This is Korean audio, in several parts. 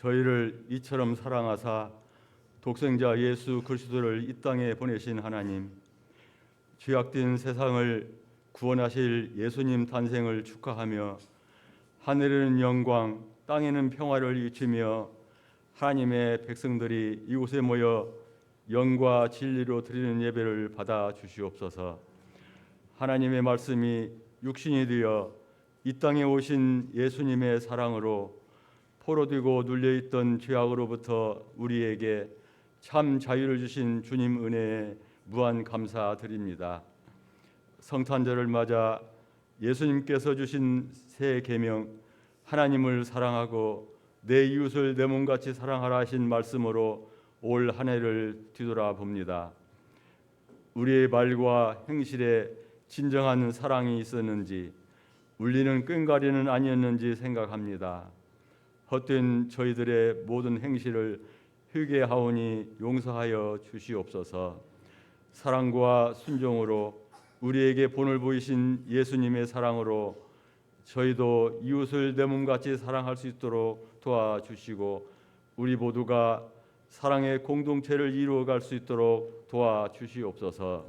저희를 이처럼 사랑하사 독생자 예수 그리스도를 이 땅에 보내신 하나님, 죄악된 세상을 구원하실 예수님 탄생을 축하하며 하늘에는 영광, 땅에는 평화를 일으키며 하나님의 백성들이 이곳에 모여 영과 진리로 드리는 예배를 받아 주시옵소서. 하나님의 말씀이 육신이 되어 이 땅에 오신 예수님의 사랑으로 포로되고 눌려있던 죄악으로부터 우리에게 참 자유를 주신 주님 은혜에 무한 감사드립니다. 성탄절을 맞아 예수님께서 주신 새 계명, 하나님을 사랑하고 내 이웃을 내 몸같이 사랑하라 하신 말씀으로 올 한 해를 뒤돌아봅니다. 우리의 말과 행실에 진정한 사랑이 있었는지, 울리는 꽹과리는 아니었는지 생각합니다. 헛된 저희들의 모든 행실을 회개하오니 용서하여 주시옵소서. 사랑과 순종으로 우리에게 본을 보이신 예수님의 사랑으로 저희도 이웃을 내 몸같이 사랑할 수 있도록 도와주시고 우리 모두가 사랑의 공동체를 이루어갈 수 있도록 도와주시옵소서.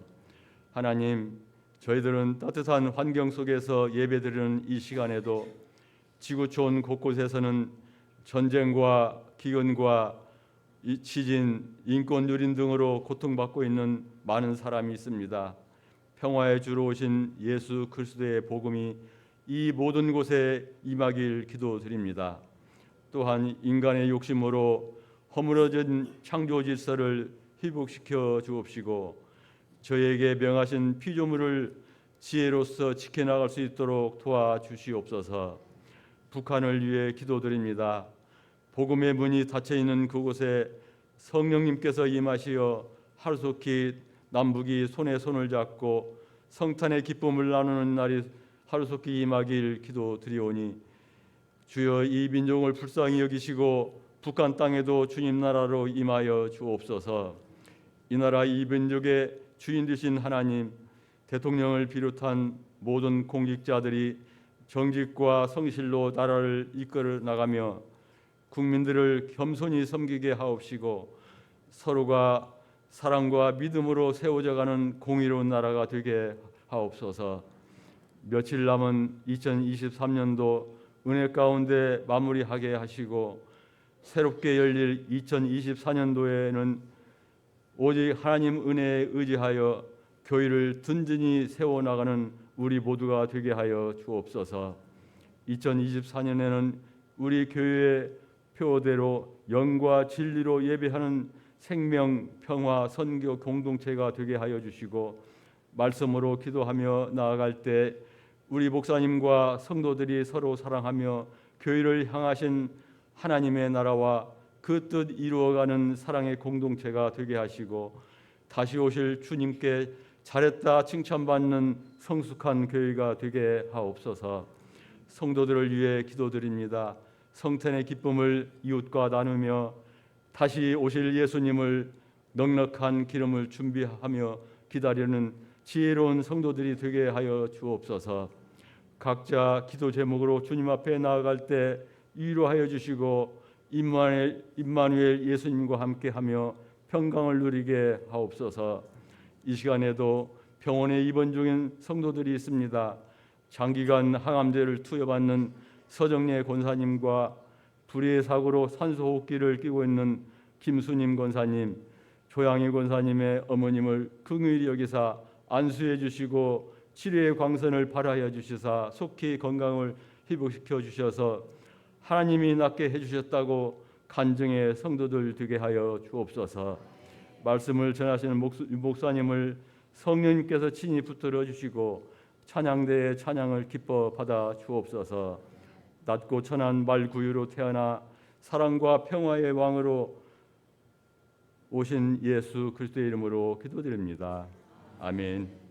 하나님, 저희들은 따뜻한 환경 속에서 예배드리는 이 시간에도 지구촌 곳곳에서는 전쟁과 기근과 지진, 인권 유린 등으로 고통받고 있는 많은 사람이 있습니다. 평화의 주로 오신 예수 그리스도의 복음이 이 모든 곳에 임하길 기도드립니다. 또한 인간의 욕심으로 허물어진 창조 질서를 회복시켜 주옵시고 저희에게 명하신 피조물을 지혜로서 지켜나갈 수 있도록 도와주시옵소서. 북한을 위해 기도드립니다. 복음의 문이 닫혀 있는 그곳에 성령님께서 임하시어 하루속히 남북이 손에 손을 잡고 성탄의 기쁨을 나누는 날이 하루속히 임하길 기도드리오니 주여 이 민족을 불쌍히 여기시고 북한 땅에도 주님 나라로 임하여 주옵소서. 이 나라 이 민족의 주인 되신 하나님, 대통령을 비롯한 모든 공직자들이 정직과 성실로 나라를 이끌어 나가며 국민들을 겸손히 섬기게 하옵시고 서로가 사랑과 믿음으로 세워져가는 공의로운 나라가 되게 하옵소서. 며칠 남은 2023년도 은혜 가운데 마무리하게 하시고 새롭게 열릴 2024년도에는 오직 하나님 은혜에 의지하여 교회를 든든히 세워나가는 우리 모두가 되게 하여 주옵소서. 2024년에는 우리 교회의 표대로 영과 진리로 예배하는 생명, 평화, 선교 공동체가 되게 하여 주시고 말씀으로 기도하며 나아갈 때 우리 목사님과 성도들이 서로 사랑하며 교회를 향하신 하나님의 나라와 그 뜻 이루어가는 사랑의 공동체가 되게 하시고 다시 오실 주님께 잘했다 칭찬받는 성숙한 교회가 되게 하옵소서. 성도들을 위해 기도드립니다. 성탄의 기쁨을 이웃과 나누며 다시 오실 예수님을 넉넉한 기름을 준비하며 기다리는 지혜로운 성도들이 되게 하여 주옵소서. 각자 기도 제목으로 주님 앞에 나아갈 때 위로하여 주시고 임마누엘 예수님과 함께하며 평강을 누리게 하옵소서. 이 시간에도 병원에 입원 중인 성도들이 있습니다. 장기간 항암제를 투여받는 서정례 권사님과 불의의 사고로 산소호흡기를 끼고 있는 김수님 권사님, 조양희 권사님의 어머님을 긍휼히 여기사 안수해 주시고 치료의 광선을 발하여 주시사 속히 건강을 회복시켜 주셔서 하나님이 낫게 해주셨다고 간증의 성도들 되게 하여 주옵소서. 말씀을 전하시는 목사님을 성령님께서 친히 붙들어 주시고 찬양대의 찬양을 기뻐 받아 주옵소서. 낮고 천한 말구유로 태어나 사랑과 평화의 왕으로 오신 예수 그리스도의 이름으로 기도드립니다. 아멘.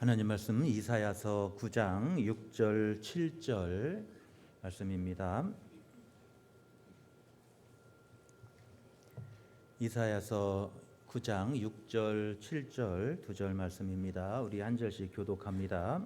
하나님 말씀 이사야서 9장 6절 7절 말씀입니다. 이사야서 9장 6절 7절 두 절 말씀입니다. 우리 한 절씩 교독합니다.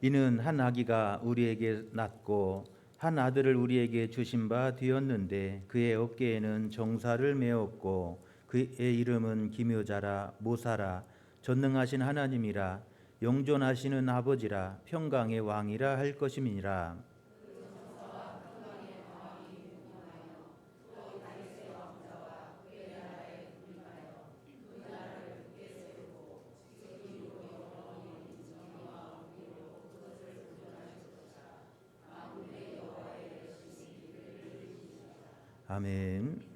이는 한 아기가 우리에게 낳고 한 아들을 우리에게 주신 바 되었는데 그의 어깨에는 정사를 메었고 그의 이름은 기묘자라 모사라 전능하신 하나님이라 영존하시는 아버지라 평강의 왕이라 할 것임이니라. 아멘.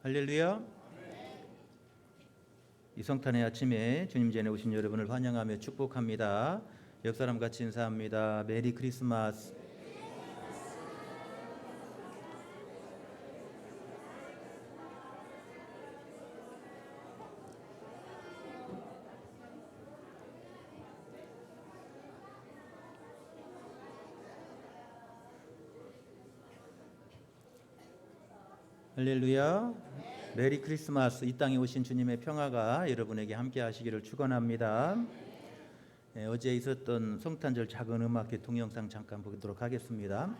할렐루야. 이 성탄의 아침에 주님 전에 오신 여러분을 환영하며 축복합니다. 옆 사람 같이 인사합니다. 메리 크리스마스. 할렐루야. 메리 크리스마스. 이 땅에 오신 주님의 평화가 여러분에게 함께 하시기를 축원합니다. 어제 있었던 성탄절 작은 음악회 동영상 잠깐 보도록 하겠습니다.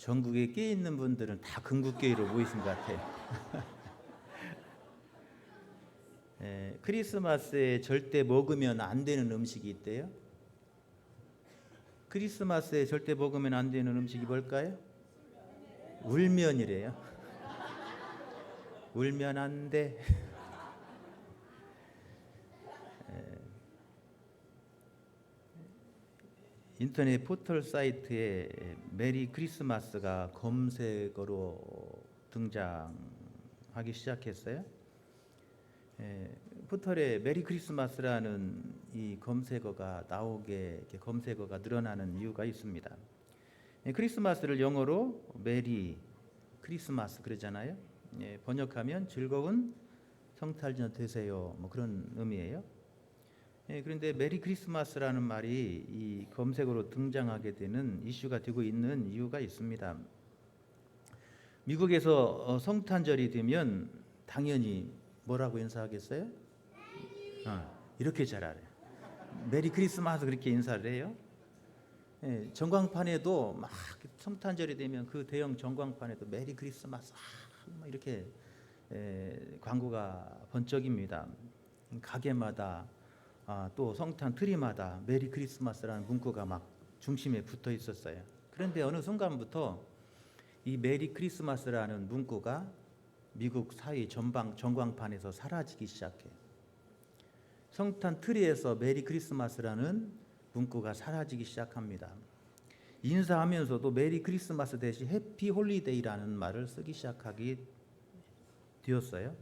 전국에 끼 있는 분들은 다 금국교회로 모이신 것 같아요. 크리스마스에 절대 먹으면 안 되는 음식이 있대요. 크리스마스에 절대 먹으면 안 되는 음식이 뭘까요? 울면이래요. 울면 안 돼. 인터넷 포털 사이트에 메리 크리스마스가 검색어로 등장하기 시작했어요. 포털에 메리 크리스마스라는 이 검색어가 나오게 이렇게 검색어가 늘어나는 이유가 있습니다. 크리스마스를 영어로 메리 크리스마스 그러잖아요. 번역하면 즐거운 성탄절 되세요. 뭐 그런 의미예요. 그런데 메리 크리스마스라는 말이 이 검색어로 등장하게 되는 이슈가 되고 있는 이유가 있습니다. 미국에서 성탄절이 되면 당연히 뭐라고 인사하겠어요? 이렇게 잘 알아요. 메리 크리스마스 그렇게 인사를 해요. 전광판에도 막 성탄절이 되면 그 대형 전광판에도 메리 크리스마스 뭐 이렇게 광고가 번쩍입니다. 가게마다 또 성탄 트리마다 메리 크리스마스라는 문구가 막 중심에 붙어 있었어요. 그런데 어느 순간부터 이 메리 크리스마스라는 문구가 미국 사회 전광판에서 사라지기 시작해요. 성탄 트리에서 메리 크리스마스라는 문구가 사라지기 시작합니다. 인사하면서도 메리 크리스마스 대신 해피 홀리데이라는 말을 쓰기 시작하게 되었어요.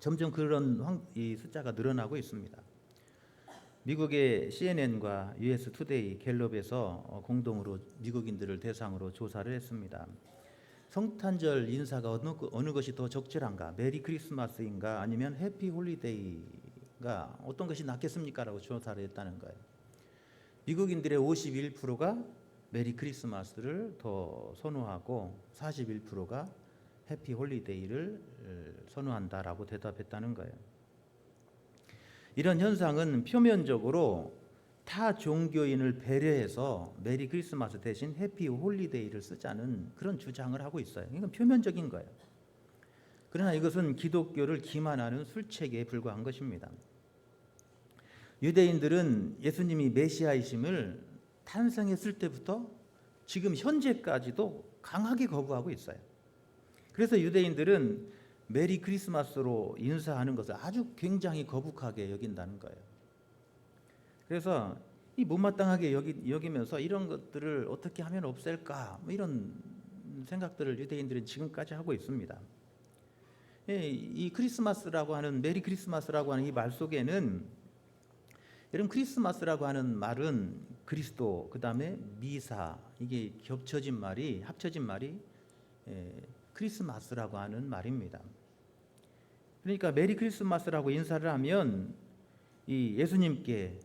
점점 그런 이 숫자가 늘어나고 있습니다. 미국의 CNN과 US 투데이 갤럽에서 공동으로 미국인들을 대상으로 조사를 했습니다. 성탄절 인사가 어느 것이 더 적절한가? 메리 크리스마스인가? 아니면 해피 홀리데이가 어떤 것이 낫겠습니까? 라고 조사를 했다는 거예요. 미국인들의 51%가 메리 크리스마스를 더 선호하고 41%가 해피 홀리데이를 선호한다라고 대답했다는 거예요. 이런 현상은 표면적으로 타 종교인을 배려해서 메리 크리스마스 대신 해피 홀리데이를 쓰자는 그런 주장을 하고 있어요. 이건 표면적인 거예요. 그러나 이것은 기독교를 기만하는 술책에 불과한 것입니다. 유대인들은 예수님이 메시아이심을 탄생했을 때부터 지금 현재까지도 강하게 거부하고 있어요. 그래서 유대인들은 메리 크리스마스로 인사하는 것을 아주 굉장히 거북하게 여긴다는 거예요. 그래서 이 못마땅하게 여기면서 이런 것들을 어떻게 하면 없앨까 뭐 이런 생각들을 유대인들은 지금까지 하고 있습니다. 이 크리스마스라고 하는 메리 크리스마스라고 하는 이 말 속에는 여러분 크리스마스라고 하는 말은 그리스도 그다음에 미사 이게 합쳐진 말이 크리스마스라고 하는 말입니다. 그러니까 메리 크리스마스라고 인사를 하면 이 예수님께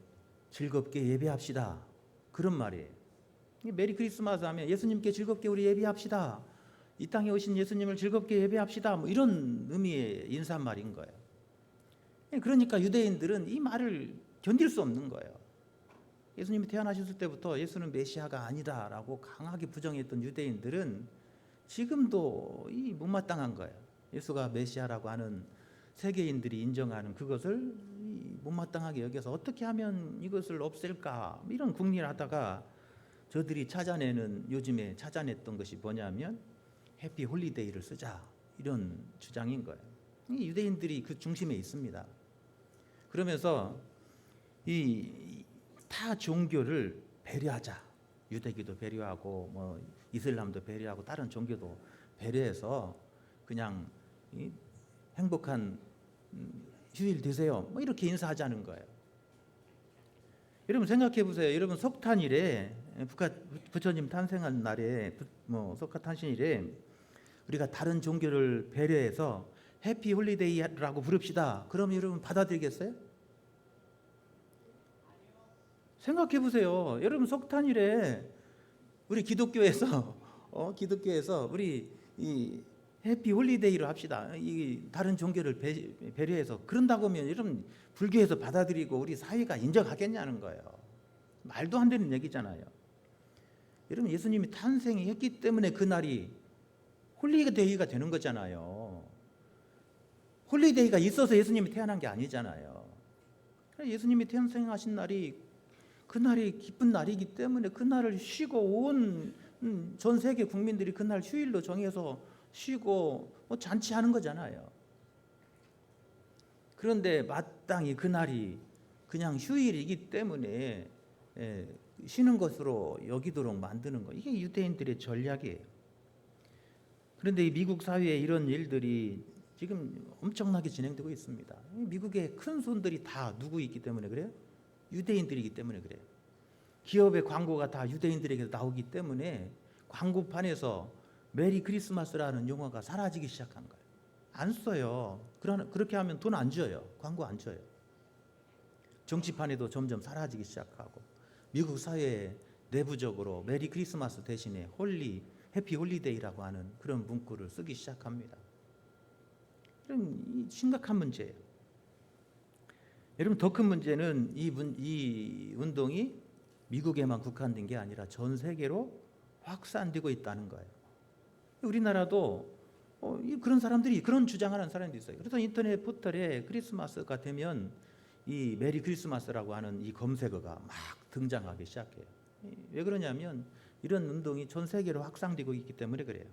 즐겁게 예배합시다 그런 말이에요. 메리 크리스마스 하면 예수님께 즐겁게 우리 예배합시다. 이 땅에 오신 예수님을 즐겁게 예배합시다. 뭐 이런 의미의 인사말인 거예요. 그러니까 유대인들은 이 말을 견딜 수 없는 거예요. 예수님이 태어나셨을 때부터 예수는 메시아가 아니다라고 강하게 부정했던 유대인들은 지금도 이 못마땅한 거예요. 예수가 메시아라고 하는 세계인들이 인정하는 그것을 못마땅하게 여겨서 어떻게 하면 이것을 없앨까 이런 궁리를 하다가 저들이 요즘에 찾아냈던 것이 뭐냐면 해피 홀리데이를 쓰자 이런 주장인 거예요. 이 유대인들이 그 중심에 있습니다. 그러면서 이 타 종교를 배려하자. 유대교도 배려하고 뭐 이슬람도 배려하고 다른 종교도 배려해서 그냥 행복한 휴일 되세요. 뭐 이렇게 인사하자는 거예요. 여러분 생각해 보세요. 여러분 석탄일에 부처님 탄생한 날에 석가탄신일에 우리가 다른 종교를 배려해서 해피 홀리데이라고 부릅시다. 그럼 여러분 받아들이겠어요? 생각해 보세요. 여러분 석탄일에 우리 기독교에서 우리 이 해피 홀리데이로 합시다. 이 다른 종교를 배려해서 그런다고 하면 여러분 불교에서 받아들이고 우리 사회가 인정하겠냐는 거예요. 말도 안 되는 얘기잖아요. 여러분 예수님이 탄생했기 때문에 그날이 홀리데이가 되는 거잖아요. 홀리데이가 있어서 예수님이 태어난 게 아니잖아요. 예수님이 태생하신 날이 그날이 기쁜 날이기 때문에 그날을 쉬고 온 전 세계 국민들이 그날 휴일로 정해서 쉬고 잔치하는 거잖아요. 그런데 마땅히 그날이 그냥 휴일이기 때문에 쉬는 것으로 여기도록 만드는 거, 이게 유대인들의 전략이에요. 그런데 이 미국 사회에 이런 일들이 지금 엄청나게 진행되고 있습니다. 미국의 큰 손들이 다 누구 있기 때문에 그래요? 유대인들이기 때문에 그래요. 기업의 광고가 다 유대인들에게 나오기 때문에 광고판에서 메리 크리스마스라는 용어가 사라지기 시작한 거예요. 안 써요. 그렇게 하면 돈 안 줘요. 광고 안 줘요. 정치판에도 점점 사라지기 시작하고 미국 사회에 내부적으로 메리 크리스마스 대신에 해피 홀리데이라고 하는 그런 문구를 쓰기 시작합니다. 그럼 심각한 문제예요. 여러분 더 큰 문제는 이 운동이 미국에만 국한된 게 아니라 전 세계로 확산되고 있다는 거예요. 우리나라도 그런 사람들이 그런 주장하는 사람들이 있어요. 그래서 인터넷 포털에 크리스마스가 되면 이 메리 크리스마스라고 하는 이 검색어가 막 등장하기 시작해요. 왜 그러냐면 이런 운동이 전 세계로 확산되고 있기 때문에 그래요.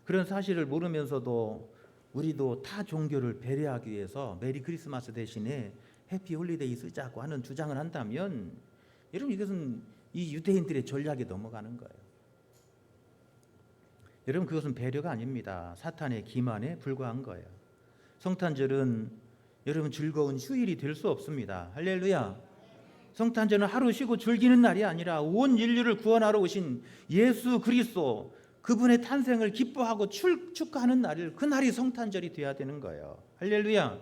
그런 사실을 모르면서도 우리도 타 종교를 배려하기 위해서 메리 크리스마스 대신에 해피 홀리데이 쓰자고 하는 주장을 한다면 여러분 이것은 이 유대인들의 전략에 넘어가는 거예요. 여러분 그것은 배려가 아닙니다. 사탄의 기만에 불과한 거예요. 성탄절은 여러분 즐거운 휴일이 될 수 없습니다. 할렐루야. 성탄절은 하루 쉬고 즐기는 날이 아니라 온 인류를 구원하러 오신 예수 그리스도 그분의 탄생을 기뻐하고 축하하는 날을 그 날이 성탄절이 돼야 되는 거예요. 할렐루야.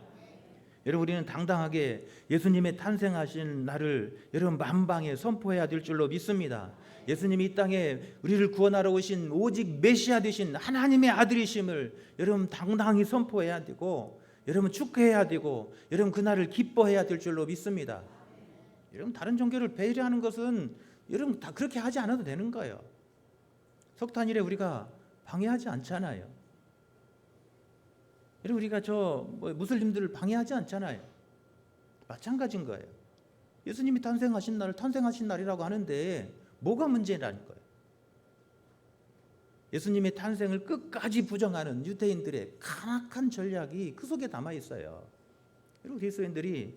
여러분 우리는 당당하게 예수님의 탄생하신 날을 여러분 만방에 선포해야 될 줄로 믿습니다. 예수님이 이 땅에 우리를 구원하러 오신 오직 메시아 되신 하나님의 아들이심을 여러분 당당히 선포해야 되고 여러분 축하해야 되고 여러분 그날을 기뻐해야 될 줄로 믿습니다. 여러분 다른 종교를 배려하는 것은 여러분 다 그렇게 하지 않아도 되는 거예요. 석탄일에 우리가 방해하지 않잖아요. 여러분 우리가 무슬림들을 방해하지 않잖아요. 마찬가지인 거예요. 예수님이 탄생하신 날이라고 하는데 뭐가 문제라는 거예요. 예수님의 탄생을 끝까지 부정하는 유대인들의 간악한 전략이 그 속에 담아 있어요. 여러분 그리스도인들이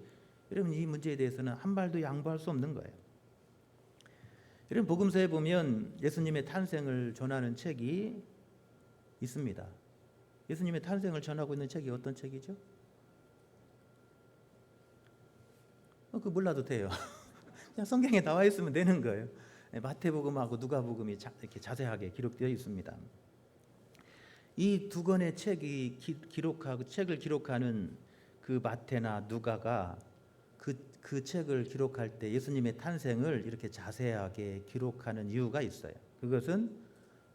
여러분 이 문제에 대해서는 한 발도 양보할 수 없는 거예요. 여러분 복음서에 보면 예수님의 탄생을 전하는 책이 있습니다. 예수님의 탄생을 전하고 있는 책이 어떤 책이죠? 그거 몰라도 돼요. 그냥 성경에 나와 있으면 되는 거예요. 마태복음하고 누가복음이 이렇게 자세하게 기록되어 있습니다. 이 두 권의 책을 기록하는 그 마태나 누가가 그 책을 기록할 때 예수님의 탄생을 이렇게 자세하게 기록하는 이유가 있어요. 그것은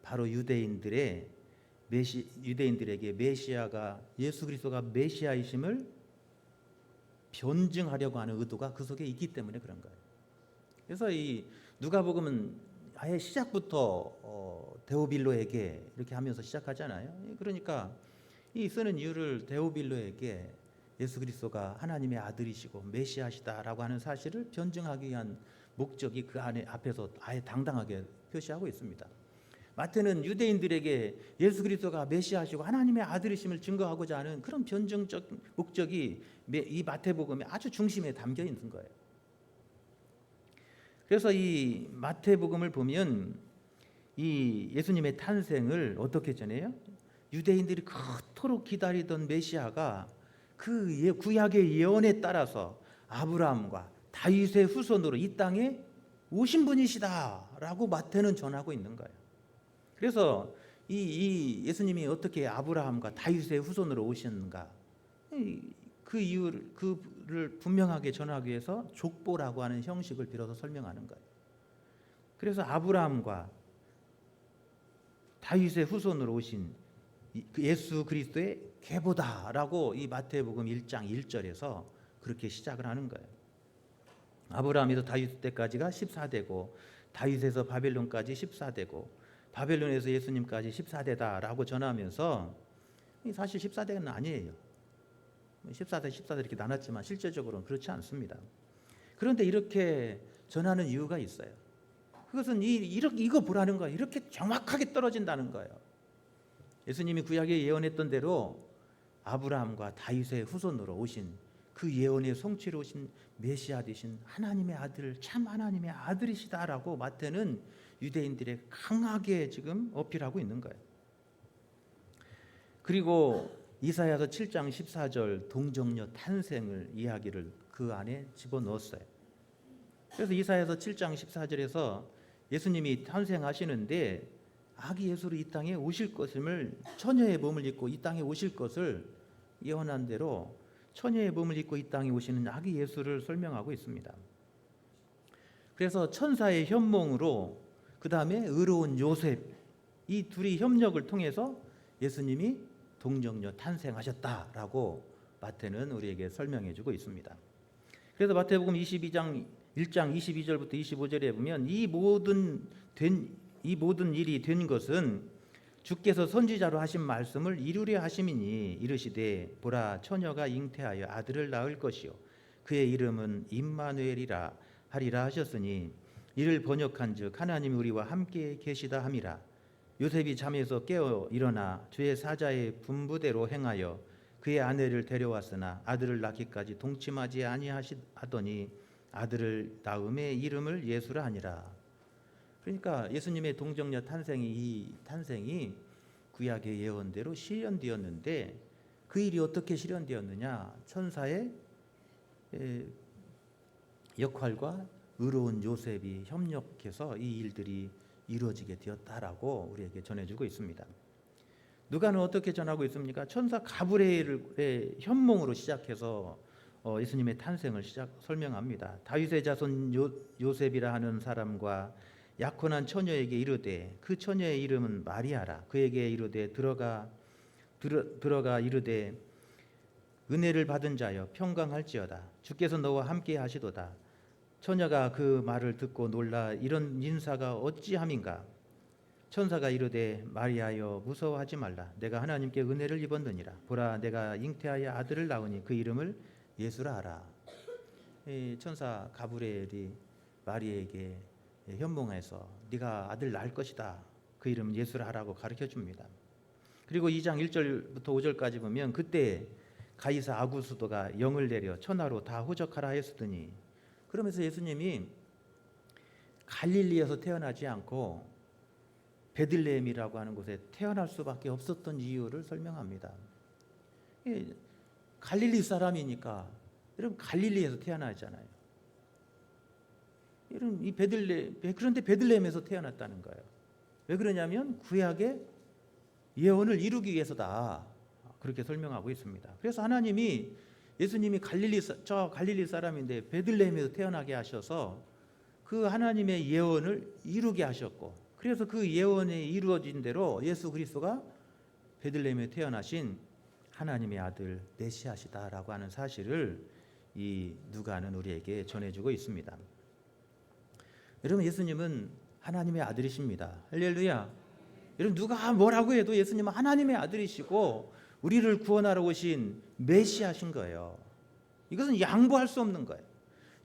바로 유대인들에게 메시아가 예수 그리스도가 메시아이심을 변증하려고 하는 의도가 그 속에 있기 때문에 그런 거예요. 그래서 이 누가복음은 아예 시작부터 데오빌로에게 이렇게 하면서 시작하잖아요. 그러니까 이 쓰는 이유를 데오빌로에게 예수 그리스도가 하나님의 아들이시고 메시아시다라고 하는 사실을 변증하기 위한 목적이 그 앞에서 아예 당당하게 표시하고 있습니다. 마태는 유대인들에게 예수 그리스도가 메시아시고 하나님의 아들이심을 증거하고자 하는 그런 변증적 목적이 이 마태복음의 아주 중심에 담겨 있는 거예요. 그래서 이 마태복음을 보면 이 예수님의 탄생을 어떻게 전해요? 유대인들이 그토록 기다리던 메시아가 그 구약의 예언에 따라서 아브라함과 다윗의 후손으로 이 땅에 오신 분이시다라고 마태는 전하고 있는 거예요. 그래서 이 예수님이 어떻게 아브라함과 다윗의 후손으로 오셨는가? 그 이유를 그를 분명하게 전하기 위해서 족보라고 하는 형식을 빌어서 설명하는 거예요. 그래서 아브라함과 다윗의 후손으로 오신 예수 그리스도의 계보다라고 이 마태복음 1장 1절에서 그렇게 시작을 하는 거예요. 아브라함에서 다윗 때까지가 14대고 다윗에서 바벨론까지 14대고 바벨론에서 예수님까지 14대다라고 전하면서 사실 14대는 아니에요. 14대 이렇게 나눴지만 실제적으로는 그렇지 않습니다. 그런데 이렇게 전하는 이유가 있어요. 그것은 이거 보라는 거예요. 이렇게 정확하게 떨어진다는 거예요. 예수님이 구약에 예언했던 대로 아브라함과 다윗의 후손으로 오신 그 예언의 성취로 오신 메시아 되신 하나님의 아들, 참 하나님의 아들이시다라고 마태는 유대인들에 강하게 지금 어필하고 있는 거예요. 그리고 이사야서 7장 14절 동정녀 탄생을 이야기를 그 안에 집어넣었어요. 그래서 이사야서 7장 14절에서 예수님이 탄생하시는데 아기 예수로 이 땅에 오실 것임을, 처녀의 몸을 입고 이 땅에 오실 것을 예언한 대로 처녀의 몸을 입고 이 땅에 오시는 아기 예수를 설명하고 있습니다. 그래서 천사의 현몽으로 그 다음에 의로운 요셉, 이 둘이 협력을 통해서 예수님이 동정녀 탄생하셨다라고 마태는 우리에게 설명해 주고 있습니다. 그래서 마태복음 22장 1장 22절부터 25절에 보면 이 모든 일이 된 것은 주께서 선지자로 하신 말씀을 이루려 하심이니 이르시되 보라 처녀가 잉태하여 아들을 낳을 것이요 그의 이름은 임마누엘이라 하리라 하셨으니 이를 번역한즉 하나님이 우리와 함께 계시다 함이라. 요셉이 잠에서 깨어 일어나 주의 사자의 분부대로 행하여 그의 아내를 데려왔으나 아들을 낳기까지 동침하지 아니하더니 아들을 낳음에 이름을 예수라 하니라. 그러니까 예수님의 동정녀 이 탄생이 구약의 예언대로 실현되었는데 그 일이 어떻게 실현되었느냐? 천사의 역할과 의로운 요셉이 협력해서 이 일들이 이루어지게 되었다라고 우리에게 전해주고 있습니다. 누가는 어떻게 전하고 있습니까? 천사 가브리엘의 현몽으로 시작해서 예수님의 탄생을 설명합니다. 다윗의 자손 요셉이라 하는 사람과 약혼한 처녀에게 이르되 그 처녀의 이름은 마리아라. 그에게 이르되 들어가 이르되 은혜를 받은 자여 평강할지어다. 주께서 너와 함께 하시도다. 처녀가 그 말을 듣고 놀라 이런 인사가 어찌함인가. 천사가 이르되 마리아여 무서워하지 말라. 내가 하나님께 은혜를 입었느니라. 보라 내가 잉태하여 아들을 낳으니 그 이름을 예수라 하라. 천사 가브리엘이 마리아에게 현몽해서 네가 아들 낳을 것이다. 그 이름 예수라 하라고 가르쳐 줍니다. 그리고 2장 1절부터 5절까지 보면 그때 가이사 아구스도가 영을 내려 천하로 다 호적하라 했으더니, 그러면서 예수님이 갈릴리에서 태어나지 않고 베들레헴이라고 하는 곳에 태어날 수밖에 없었던 이유를 설명합니다. 갈릴리 사람이니까 여러분 갈릴리에서 태어나잖아요. 그런데 베들레헴에서 태어났다는 거예요. 왜 그러냐면 구약의 예언을 이루기 위해서다. 그렇게 설명하고 있습니다. 그래서 하나님이 예수님이 갈릴리 사람인데 베들레헴에서 태어나게 하셔서 그 하나님의 예언을 이루게 하셨고, 그래서 그 예언이 이루어진 대로 예수 그리스도가 베들레헴에 태어나신 하나님의 아들 메시아시다라고 하는 사실을 이 누가는 우리에게 전해주고 있습니다. 여러분 예수님은 하나님의 아들이십니다. 할렐루야. 여러분 누가 뭐라고 해도 예수님은 하나님의 아들이시고 우리를 구원하러 오신 메시아신 거예요. 이것은 양보할 수 없는 거예요.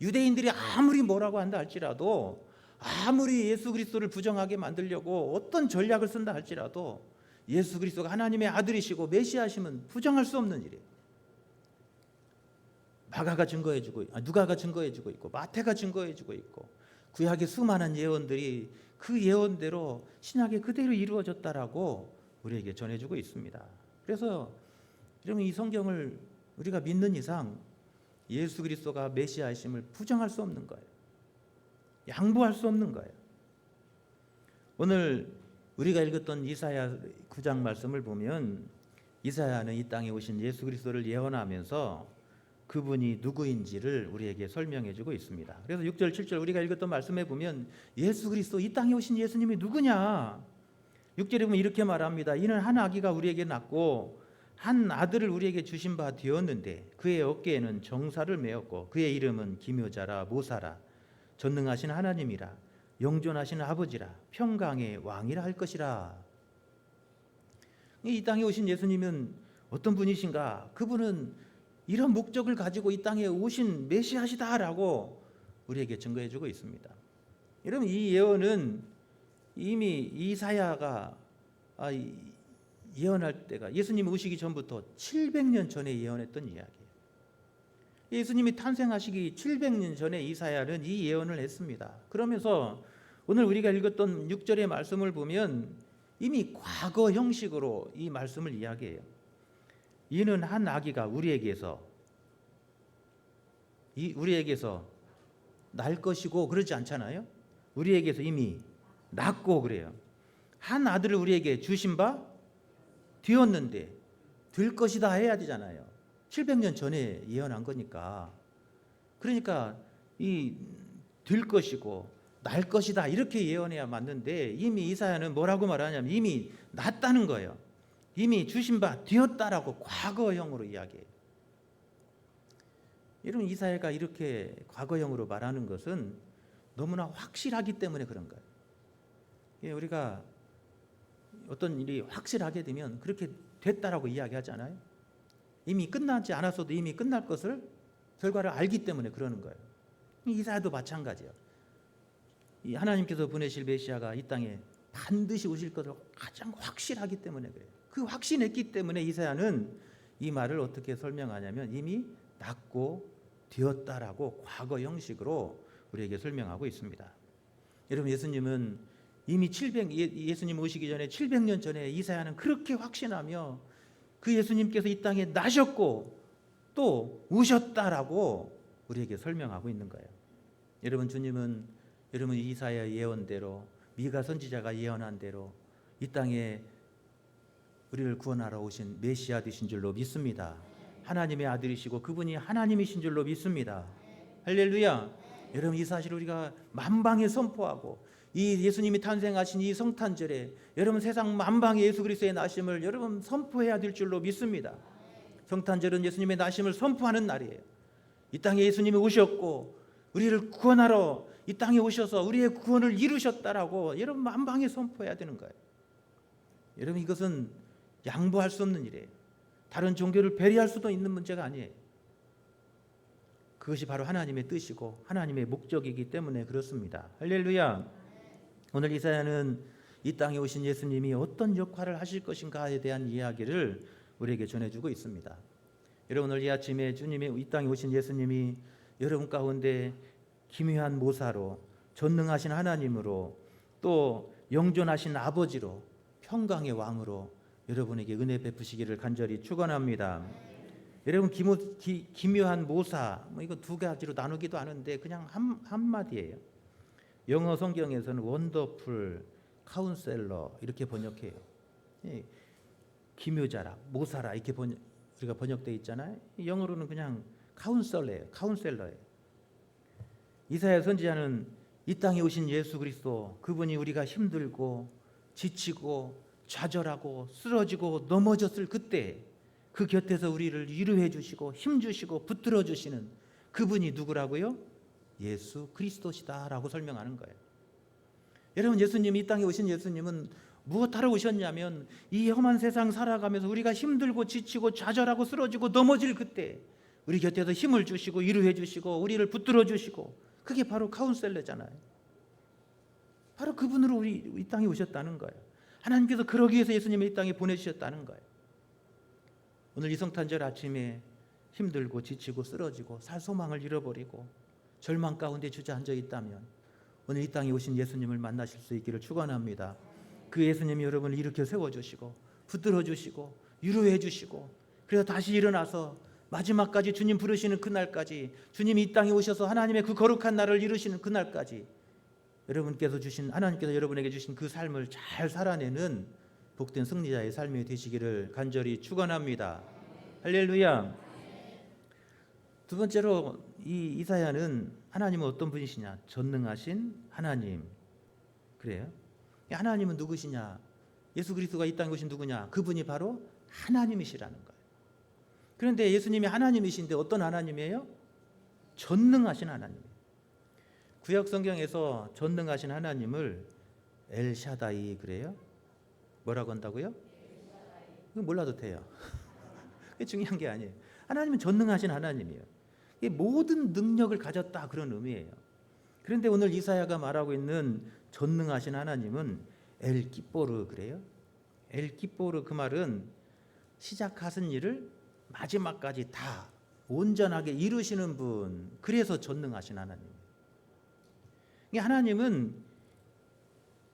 유대인들이 아무리 뭐라고 한다 할지라도, 아무리 예수 그리스도를 부정하게 만들려고 어떤 전략을 쓴다 할지라도 예수 그리스도가 하나님의 아들이시고 메시아심은 부정할 수 없는 일이에요. 누가가 증거해주고 있고 마태가 증거해주고 있고 구약의 수많은 예언들이 그 예언대로 신약에 그대로 이루어졌다라고 우리에게 전해주고 있습니다. 그래서 여러분 이 성경을 우리가 믿는 이상 예수 그리스도가 메시아이심을 부정할 수 없는 거예요. 양보할 수 없는 거예요. 오늘 우리가 읽었던 이사야 9장 말씀을 보면 이사야는 이 땅에 오신 예수 그리스도를 예언하면서 그분이 누구인지를 우리에게 설명해 주고 있습니다. 그래서 6절 7절 우리가 읽었던 말씀에 보면 예수 그리스도, 이 땅에 오신 예수님이 누구냐? 6절에 보면 이렇게 말합니다. 이는 한 아기가 우리에게 낳고 한 아들을 우리에게 주신 바 되었는데 그의 어깨에는 정사를 메었고 그의 이름은 기묘자라 모사라 전능하신 하나님이라 영존하신 아버지라 평강의 왕이라 할 것이라. 이 땅에 오신 예수님은 어떤 분이신가? 그분은 이런 목적을 가지고 이 땅에 오신 메시아시다라고 우리에게 증거해주고 있습니다. 여러분, 이 예언은 이미 이사야가 예언할 때가 예수님 오시기 전부터 700년 전에 예언했던 이야기예요. 예수님이 탄생하시기 700년 전에 이사야는 이 예언을 했습니다. 그러면서 오늘 우리가 읽었던 6절의 말씀을 보면 이미 과거 형식으로 이 말씀을 이야기해요. 이는 한 아기가 우리에게서 날 것이고 그러지 않잖아요. 우리에게서 이미 낳고 그래요. 한 아들을 우리에게 주신 바 되었는데 될 것이다 해야 되잖아요. 700년 전에 예언한 거니까. 그러니까 이 될 것이고 날 것이다 이렇게 예언해야 맞는데 이미 이사야는 뭐라고 말하냐면 이미 났다는 거예요. 이미 주신 바 되었다라고 과거형으로 이야기해요. 여러분, 이사야가 이렇게 과거형으로 말하는 것은 너무나 확실하기 때문에 그런 거예요. 우리가 어떤 일이 확실하게 되면 그렇게 됐다라고 이야기하잖아요. 이미 끝나지 않았어도 이미 끝날 것을 결과를 알기 때문에 그러는 거예요. 이사야도 마찬가지예요. 이 하나님께서 보내실 메시아가 이 땅에 반드시 오실 것을 가장 확실하기 때문에 그래요. 그 확신했기 때문에 이사야는 이 말을 어떻게 설명하냐면 이미 낳고 되었다라고 과거 형식으로 우리에게 설명하고 있습니다. 여러분, 예수님은 이미 예수님 오시기 전에 700년 전에 이사야는 그렇게 확신하며 그 예수님께서 이 땅에 나셨고 또 오셨다라고 우리에게 설명하고 있는 거예요. 여러분, 주님은 여러분 이사야 예언대로 미가 선지자가 예언한 대로 이 땅에 우리를 구원하러 오신 메시아 되신 줄로 믿습니다. 하나님의 아들이시고 그분이 하나님이신 줄로 믿습니다. 할렐루야. 여러분, 이 사실을 우리가 만방에 선포하고 이 예수님이 탄생하신 이 성탄절에 여러분 세상 만방에 예수 그리스도의 나심을 여러분 선포해야 될 줄로 믿습니다. 성탄절은 예수님의 나심을 선포하는 날이에요. 이 땅에 예수님이 오셨고 우리를 구원하러 이 땅에 오셔서 우리의 구원을 이루셨다라고 여러분 만방에 선포해야 되는 거예요. 여러분, 이것은 양보할 수 없는 일이에요. 다른 종교를 배려할 수도 있는 문제가 아니에요. 그것이 바로 하나님의 뜻이고 하나님의 목적이기 때문에 그렇습니다. 할렐루야. 오늘 이사야는 이 땅에 오신 예수님이 어떤 역할을 하실 것인가에 대한 이야기를 우리에게 전해주고 있습니다. 여러분, 오늘 이 아침에 주님이 이 땅에 오신 예수님이 여러분 가운데 기묘한 모사로 전능하신 하나님으로 또 영존하신 아버지로 평강의 왕으로 여러분에게 은혜 베푸시기를 간절히 축원합니다. 여러분, 기묘한 모사 이거 두 가지로 나누기도 하는데 그냥 한마디예요. 영어 성경에서는 원더풀 카운셀러 이렇게 번역해요. 기묘자라 모사라 이렇게 우리가 번역되어 있잖아요. 영어로는 그냥 카운셀러예요. 이사야 선지자는 이 땅에 오신 예수 그리스도 그분이 우리가 힘들고 지치고 좌절하고 쓰러지고 넘어졌을 그때 그 곁에서 우리를 위로해 주시고 힘 주시고 붙들어 주시는 그분이 누구라고요? 예수 그리스도시다라고 설명하는 거예요. 여러분, 예수님이 이 땅에 오신 예수님은 무엇하러 오셨냐면 이 험한 세상 살아가면서 우리가 힘들고 지치고 좌절하고 쓰러지고 넘어질 그때 우리 곁에서 힘을 주시고 위로해 주시고 우리를 붙들어 주시고 그게 바로 카운셀러잖아요. 바로 그분으로 우리 이 땅에 오셨다는 거예요. 하나님께서 그러기 위해서 예수님을 이 땅에 보내주셨다는 거예요. 오늘 이 성탄절 아침에 힘들고 지치고 쓰러지고 살 소망을 잃어버리고 절망 가운데 주저앉아 있다면 오늘 이 땅에 오신 예수님을 만나실 수 있기를 축원합니다. 그 예수님이 여러분을 일으켜 세워주시고 붙들어 주시고 위로해 주시고 그래서 다시 일어나서 마지막까지 주님 부르시는 그날까지 주님이 이 땅에 오셔서 하나님의 그 거룩한 날을 이루시는 그날까지 하나님께서 여러분에게 주신 그 삶을 잘 살아내는 복된 승리자의 삶이 되시기를 간절히 축원합니다. 할렐루야. 두 번째로 이 이사야는 하나님은 어떤 분이시냐? 전능하신 하나님. 그래요? 하나님은 누구시냐? 예수 그리스도가 이 땅에 오신 누구냐? 그분이 바로 하나님이시라는 거예요. 그런데 예수님이 하나님이신데 어떤 하나님이에요? 전능하신 하나님. 구약 성경에서 전능하신 하나님을 엘샤다이 그래요? 뭐라고 한다고요? 그거 몰라도 돼요. 그게 중요한 게 아니에요. 하나님은 전능하신 하나님이에요. 이게 모든 능력을 가졌다 그런 의미예요. 그런데 오늘 이사야가 말하고 있는 전능하신 하나님은 엘 기뽀르 그래요? 엘 기뽀르 그 말은 시작하신 일을 마지막까지 다 온전하게 이루시는 분. 그래서 전능하신 하나님. 하나님은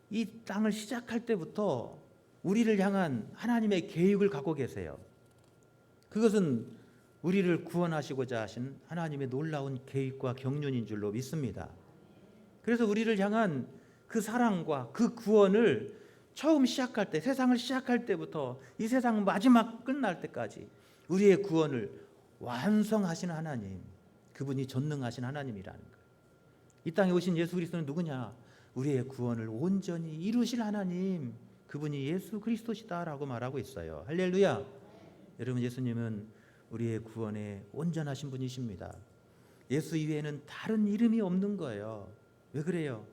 이 땅을 시작할 때부터 우리를 향한 하나님의 계획을 갖고 계세요. 그것은 우리를 구원하시고자 하신 하나님의 놀라운 계획과 경륜인 줄로 믿습니다. 그래서 우리를 향한 그 사랑과 그 구원을 처음 시작할 때, 세상을 시작할 때부터 이 세상 마지막 끝날 때까지 우리의 구원을 완성하시는 하나님, 그분이 전능하신 하나님이라는 거예요. 이 땅에 오신 예수 그리스도는 누구냐? 우리의 구원을 온전히 이루실 하나님, 그분이 예수 그리스도시다라고 말하고 있어요. 할렐루야. 여러분, 예수님은 우리의 구원에 온전하신 분이십니다. 예수 이외에는 다른 이름이 없는 거예요. 왜 그래요?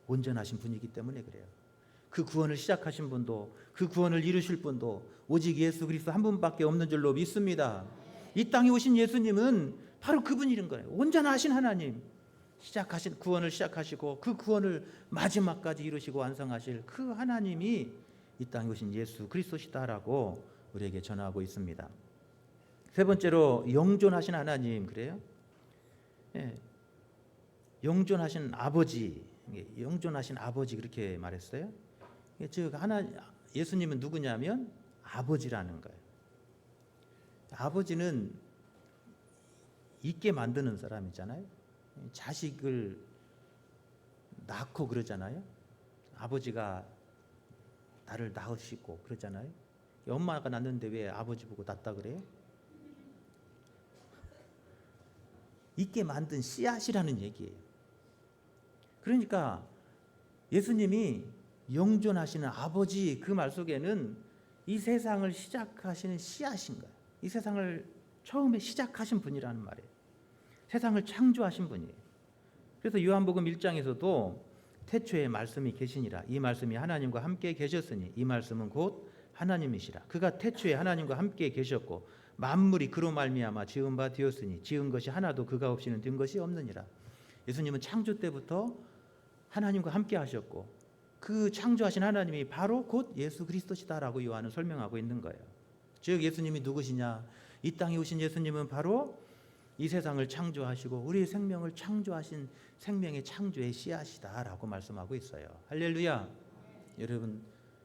온전하신 분이기 때문에 그래요. 그 구원을 시작하신 분도, 그 구원을 이루실 분도 오직 예수 그리스도 한 분밖에 없는 줄로 믿습니다. 이 땅에 오신 예수님은 바로 그분이신 거예요. 온전하신 하나님, 시작하신 구원을 시작하시고 그 구원을 마지막까지 이루시고 완성하실 그 하나님이 이 땅에 오신 예수 그리스도시다라고 우리에게 전하고 있습니다. 세 번째로 영존하신 하나님 그래요? 예. 영존하신 아버지, 영존하신 아버지 그렇게 말했어요. 즉 예수님은 누구냐면 아버지라는 거예요. 아버지는 있게 만드는 사람이잖아요. 자식을 낳고 그러잖아요. 아버지가 나를 낳으시고 그러잖아요. 엄마가 낳는데 왜 아버지 보고 낳다 그래요? 있게 만든 씨앗이라는 얘기예요. 그러니까 예수님이 영존하시는 아버지 그 말 속에는 이 세상을 시작하시는 씨앗인 거예요. 이 세상을 처음에 시작하신 분이라는 말이에요. 세상을 창조하신 분이에요. 그래서 요한복음 1장에서도 태초에 말씀이 계시니라. 이 말씀이 하나님과 함께 계셨으니 이 말씀은 곧 하나님이시라. 그가 태초에 하나님과 함께 계셨고 만물이 그로 말미암아 지은 바 되었으니 지은 것이 하나도 그가 없이는 된 것이 없느니라. 예수님은 창조 때부터 하나님과 함께 하셨고 그 창조하신 하나님이 바로 곧 예수 그리스도시다라고 요한은 설명하고 있는 거예요. 즉 예수님이 누구시냐? 이 땅에 오신 예수님은 바로 이 세상을 창조하시고 우리의 생명을 창조하신 생명의 창조의 씨앗이다라고 말씀하고 있어요. 할렐루야. 여러분,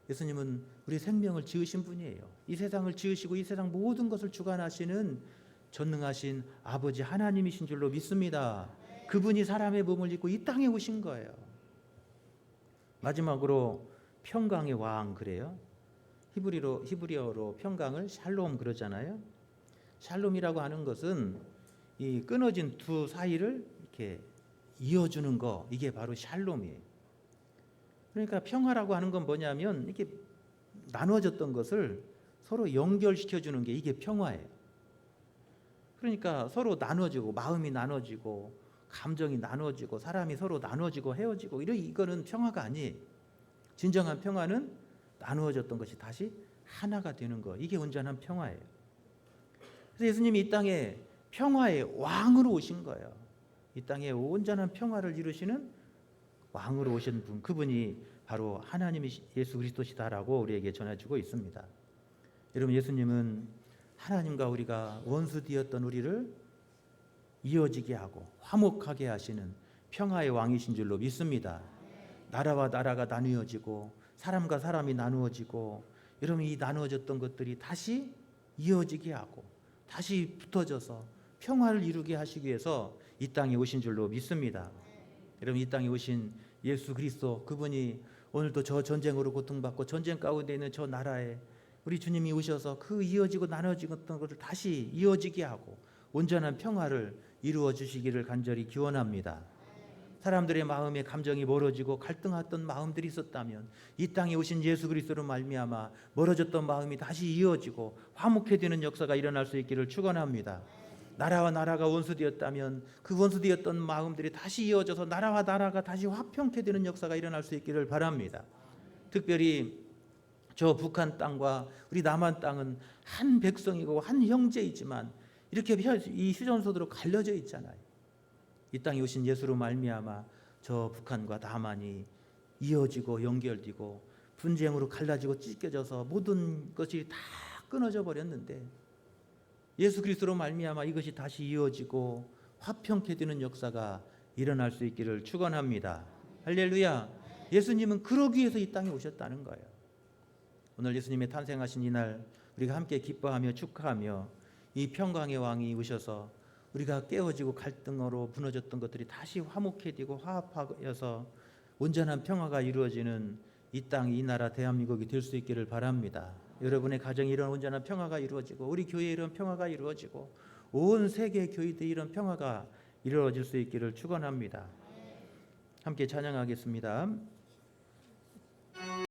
예수님은 우리 생명을 지으신 분이에요. 이 세상을 지으시고 이 세상 모든 것을 주관하시는 전능하신 아버지 하나님이신 줄로 믿습니다. 그분이 사람의 몸을 입고 이 땅에 오신 거예요. 마지막으로 평강의 왕 그래요. 히브리어로 평강을 샬롬 그러잖아요. 샬롬이라고 하는 것은 이 끊어진 두 사이를 이렇게 이어주는 거, 이게 바로 샬롬이에요. 그러니까 평화라고 하는 건 뭐냐면 이렇게 나눠졌던 것을 서로 연결시켜 주는 게 이게 평화예요. 그러니까 서로 나눠지고 마음이 나눠지고 감정이 나눠지고 사람이 서로 나눠지고 헤어지고 이거는 평화가 아니에요. 진정한 평화는 나누어졌던 것이 다시 하나가 되는 거, 이게 온전한 평화예요. 그래서 예수님이 이 땅에 평화의 왕으로 오신 거예요. 이 땅에 온전한 평화를 이루시는 왕으로 오신 분, 그분이 바로 하나님이 예수 그리스도시다라고 우리에게 전해주고 있습니다. 여러분, 예수님은 하나님과 우리가 원수되었던 우리를 이어지게 하고 화목하게 하시는 평화의 왕이신 줄로 믿습니다. 나라와 나라가 나누어지고 사람과 사람이 나누어지고, 여러분 이 나누어졌던 것들이 다시 이어지게 하고 다시 붙어져서 평화를 이루게 하시기 위해서 이 땅에 오신 줄로 믿습니다. 여러분, 이 땅에 오신 예수 그리스도, 그분이 오늘도 저 전쟁으로 고통받고 전쟁 가운데 있는 저 나라에 우리 주님이 오셔서 그 이어지고 나눠지던 것을 다시 이어지게 하고 온전한 평화를 이루어 주시기를 간절히 기원합니다. 사람들의 마음에 감정이 멀어지고 갈등했던 마음들이 있었다면 이 땅에 오신 예수 그리스도로 말미암아 멀어졌던 마음이 다시 이어지고 화목해 되는 역사가 일어날 수 있기를 축원합니다. 나라와 나라가 원수되었다면 그 원수되었던 마음들이 다시 이어져서 나라와 나라가 다시 화평케 되는 역사가 일어날 수 있기를 바랍니다. 특별히 저 북한 땅과 우리 남한 땅은 한 백성이고 한 형제이지만 이렇게 이 휴전선으로 갈려져 있잖아요. 이 땅에 오신 예수로 말미암아 저 북한과 남한이 이어지고 연결되고 분쟁으로 갈라지고 찢겨져서 모든 것이 다 끊어져 버렸는데 예수 그리스도로 말미암아 이것이 다시 이어지고 화평케 되는 역사가 일어날 수 있기를 축원합니다. 할렐루야. 예수님은 그러기 위해서 이 땅에 오셨다는 거예요. 오늘 예수님의 탄생하신 이날 우리가 함께 기뻐하며 축하하며 이 평강의 왕이 오셔서 우리가 깨어지고 갈등으로 무너졌던 것들이 다시 화목해 지고 화합하여서 온전한 평화가 이루어지는 이 땅, 이 나라 대한민국이 될 수 있기를 바랍니다. 여러분의 가정에 이런 온전한 평화가 이루어지고 우리 교회에 이런 평화가 이루어지고 온 세계 교회들이 이런 평화가 이루어질 수 있기를 축원합니다. 함께 찬양하겠습니다.